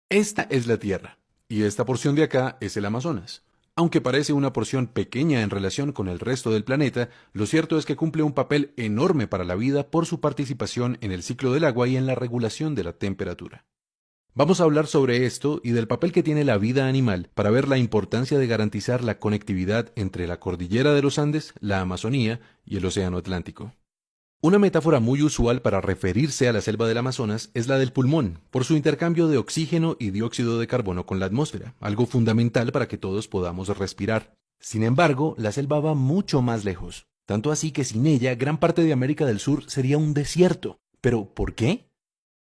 Esta es la Tierra, y esta porción de acá es el Amazonas. Aunque parece una porción pequeña en relación con el resto del planeta, lo cierto es que cumple un papel enorme para la vida por su participación en el ciclo del agua y en la regulación de la temperatura. Vamos a hablar sobre esto y del papel que tiene la vida animal para ver la importancia de garantizar la conectividad entre la cordillera de los Andes, la Amazonía y el Océano Atlántico. Una metáfora muy usual para referirse a la selva del Amazonas es la del pulmón, por su intercambio de oxígeno y dióxido de carbono con la atmósfera, algo fundamental para que todos podamos respirar. Sin embargo, la selva va mucho más lejos, tanto así que sin ella gran parte de América del Sur sería un desierto. ¿Pero por qué?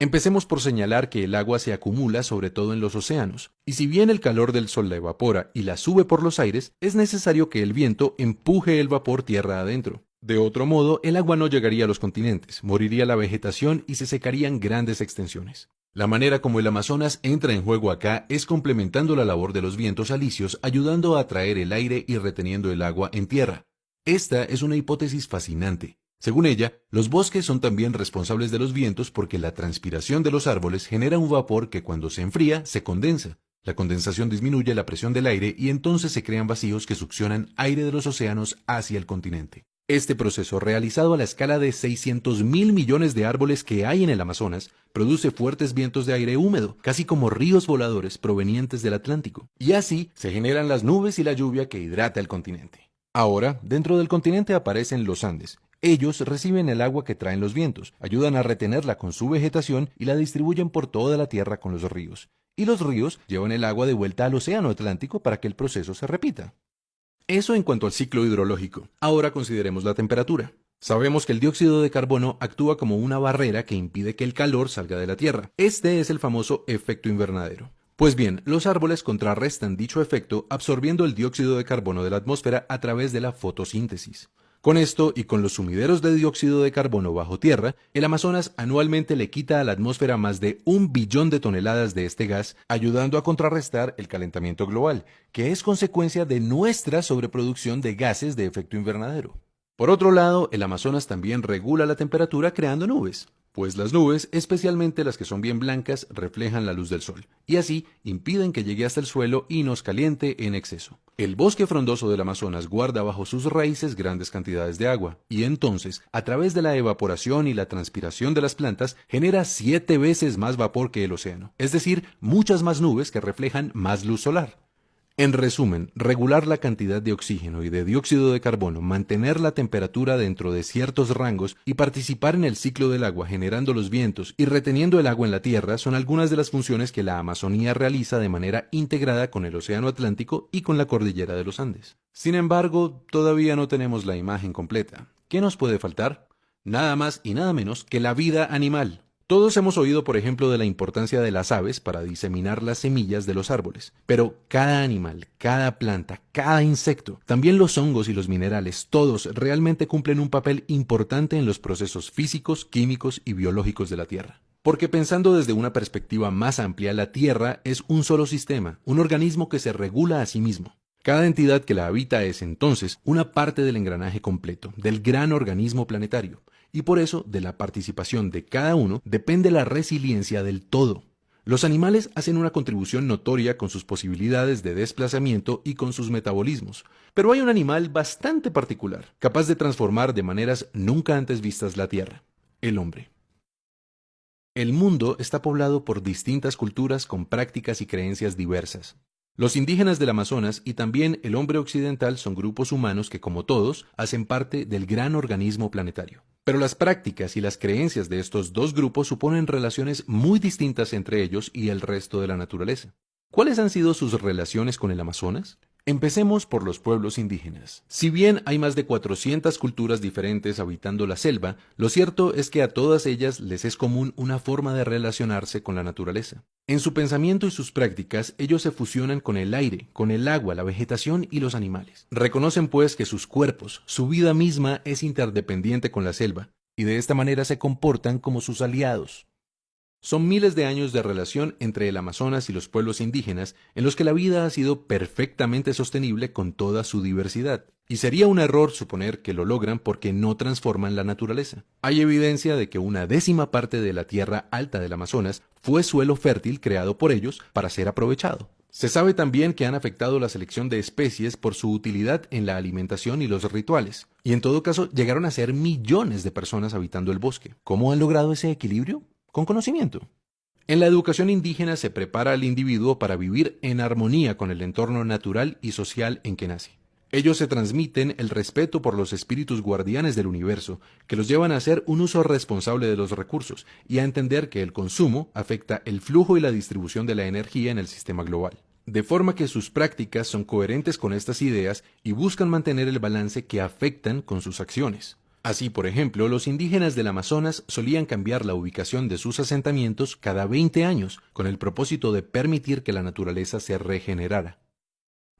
Empecemos por señalar que el agua se acumula sobre todo en los océanos, y si bien el calor del sol la evapora y la sube por los aires, es necesario que el viento empuje el vapor tierra adentro. De otro modo, el agua no llegaría a los continentes, moriría la vegetación y se secarían grandes extensiones. La manera como el Amazonas entra en juego acá es complementando la labor de los vientos alisios, ayudando a atraer el aire y reteniendo el agua en tierra. Esta es una hipótesis fascinante. Según ella, los bosques son también responsables de los vientos porque la transpiración de los árboles genera un vapor que cuando se enfría se condensa. La condensación disminuye la presión del aire y entonces se crean vacíos que succionan aire de los océanos hacia el continente. Este proceso, realizado a la escala de 600.000 millones de árboles que hay en el Amazonas, produce fuertes vientos de aire húmedo, casi como ríos voladores provenientes del Atlántico. Y así se generan las nubes y la lluvia que hidrata el continente. Ahora, dentro del continente aparecen los Andes. Ellos reciben el agua que traen los vientos, ayudan a retenerla con su vegetación y la distribuyen por toda la tierra con los ríos. Y los ríos llevan el agua de vuelta al océano Atlántico para que el proceso se repita. Eso en cuanto al ciclo hidrológico. Ahora consideremos la temperatura. Sabemos que el dióxido de carbono actúa como una barrera que impide que el calor salga de la Tierra. Este es el famoso efecto invernadero. Pues bien, los árboles contrarrestan dicho efecto absorbiendo el dióxido de carbono de la atmósfera a través de la fotosíntesis. Con esto y con los sumideros de dióxido de carbono bajo tierra, el Amazonas anualmente le quita a la atmósfera más de 1 billón de toneladas de este gas, ayudando a contrarrestar el calentamiento global, que es consecuencia de nuestra sobreproducción de gases de efecto invernadero. Por otro lado, el Amazonas también regula la temperatura creando nubes, pues las nubes, especialmente las que son bien blancas, reflejan la luz del sol, y así impiden que llegue hasta el suelo y nos caliente en exceso. El bosque frondoso del Amazonas guarda bajo sus raíces grandes cantidades de agua, y entonces, a través de la evaporación y la transpiración de las plantas, genera 7 veces más vapor que el océano, es decir, muchas más nubes que reflejan más luz solar. En resumen, regular la cantidad de oxígeno y de dióxido de carbono, mantener la temperatura dentro de ciertos rangos y participar en el ciclo del agua generando los vientos y reteniendo el agua en la tierra son algunas de las funciones que la Amazonía realiza de manera integrada con el Océano Atlántico y con la cordillera de los Andes. Sin embargo, todavía no tenemos la imagen completa. ¿Qué nos puede faltar? Nada más y nada menos que la vida animal. Todos hemos oído, por ejemplo, de la importancia de las aves para diseminar las semillas de los árboles, pero cada animal, cada planta, cada insecto, también los hongos y los minerales, todos realmente cumplen un papel importante en los procesos físicos, químicos y biológicos de la Tierra. Porque pensando desde una perspectiva más amplia, la Tierra es un solo sistema, un organismo que se regula a sí mismo. Cada entidad que la habita es entonces una parte del engranaje completo, del gran organismo planetario. Y por eso, de la participación de cada uno, depende la resiliencia del todo. Los animales hacen una contribución notoria con sus posibilidades de desplazamiento y con sus metabolismos. Pero hay un animal bastante particular, capaz de transformar de maneras nunca antes vistas la Tierra: el hombre. El mundo está poblado por distintas culturas con prácticas y creencias diversas. Los indígenas del Amazonas y también el hombre occidental son grupos humanos que, como todos, hacen parte del gran organismo planetario. Pero las prácticas y las creencias de estos dos grupos suponen relaciones muy distintas entre ellos y el resto de la naturaleza. ¿Cuáles han sido sus relaciones con el Amazonas? Empecemos por los pueblos indígenas. Si bien hay más de 400 culturas diferentes habitando la selva, lo cierto es que a todas ellas les es común una forma de relacionarse con la naturaleza. En su pensamiento y sus prácticas, ellos se fusionan con el aire, con el agua, la vegetación y los animales. Reconocen pues que sus cuerpos, su vida misma es interdependiente con la selva, y de esta manera se comportan como sus aliados. Son miles de años de relación entre el Amazonas y los pueblos indígenas en los que la vida ha sido perfectamente sostenible con toda su diversidad. Y sería un error suponer que lo logran porque no transforman la naturaleza. Hay evidencia de que una décima parte de la tierra alta del Amazonas fue suelo fértil creado por ellos para ser aprovechado. Se sabe también que han afectado la selección de especies por su utilidad en la alimentación y los rituales. Y en todo caso, llegaron a ser millones de personas habitando el bosque. ¿Cómo han logrado ese equilibrio? Con conocimiento. En la educación indígena se prepara al individuo para vivir en armonía con el entorno natural y social en que nace. Ellos se transmiten el respeto por los espíritus guardianes del universo, que los llevan a hacer un uso responsable de los recursos y a entender que el consumo afecta el flujo y la distribución de la energía en el sistema global. De forma que sus prácticas son coherentes con estas ideas y buscan mantener el balance que afectan con sus acciones. Así, por ejemplo, los indígenas del Amazonas solían cambiar la ubicación de sus asentamientos cada 20 años, con el propósito de permitir que la naturaleza se regenerara.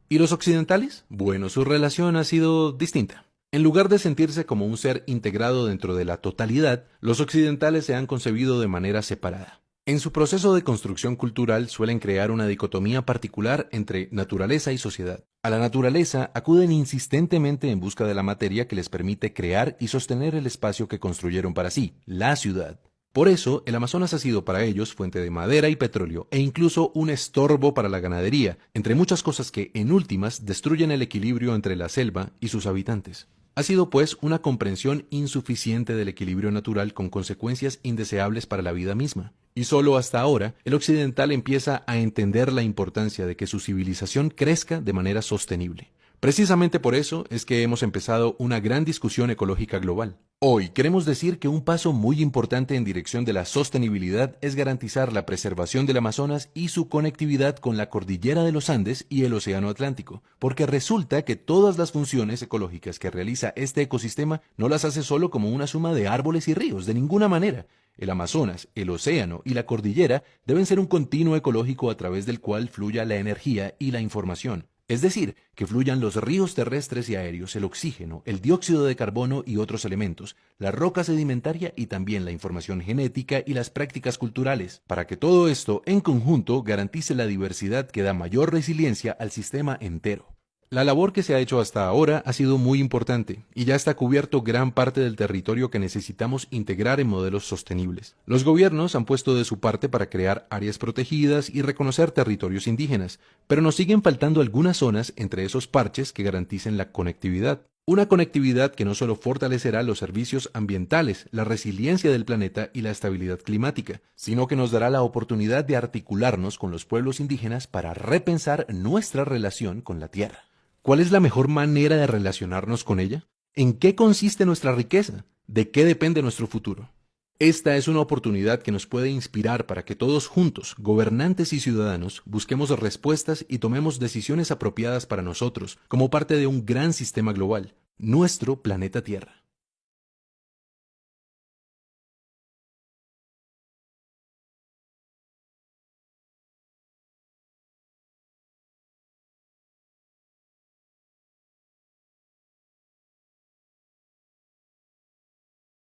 ¿Y los occidentales? Bueno, su relación ha sido distinta. En lugar de sentirse como un ser integrado dentro de la totalidad, los occidentales se han concebido de manera separada. En su proceso de construcción cultural suelen crear una dicotomía particular entre naturaleza y sociedad. A la naturaleza acuden insistentemente en busca de la materia que les permite crear y sostener el espacio que construyeron para sí, la ciudad. Por eso, el Amazonas ha sido para ellos fuente de madera y petróleo e incluso un estorbo para la ganadería, entre muchas cosas que, en últimas, destruyen el equilibrio entre la selva y sus habitantes. Ha sido, pues, una comprensión insuficiente del equilibrio natural con consecuencias indeseables para la vida misma. Y solo hasta ahora, el occidental empieza a entender la importancia de que su civilización crezca de manera sostenible. Precisamente por eso es que hemos empezado una gran discusión ecológica global. Hoy queremos decir que un paso muy importante en dirección de la sostenibilidad es garantizar la preservación del Amazonas y su conectividad con la cordillera de los Andes y el Océano Atlántico, porque resulta que todas las funciones ecológicas que realiza este ecosistema no las hace solo como una suma de árboles y ríos, de ninguna manera. El Amazonas, el océano y la cordillera deben ser un continuo ecológico a través del cual fluya la energía y la información. Es decir, que fluyan los ríos terrestres y aéreos, el oxígeno, el dióxido de carbono y otros elementos, la roca sedimentaria y también la información genética y las prácticas culturales, para que todo esto en conjunto garantice la diversidad que da mayor resiliencia al sistema entero. La labor que se ha hecho hasta ahora ha sido muy importante y ya está cubierto gran parte del territorio que necesitamos integrar en modelos sostenibles. Los gobiernos han puesto de su parte para crear áreas protegidas y reconocer territorios indígenas, pero nos siguen faltando algunas zonas entre esos parches que garanticen la conectividad. Una conectividad que no solo fortalecerá los servicios ambientales, la resiliencia del planeta y la estabilidad climática, sino que nos dará la oportunidad de articularnos con los pueblos indígenas para repensar nuestra relación con la tierra. ¿Cuál es la mejor manera de relacionarnos con ella? ¿En qué consiste nuestra riqueza? ¿De qué depende nuestro futuro? Esta es una oportunidad que nos puede inspirar para que todos juntos, gobernantes y ciudadanos, busquemos respuestas y tomemos decisiones apropiadas para nosotros, como parte de un gran sistema global, nuestro planeta Tierra.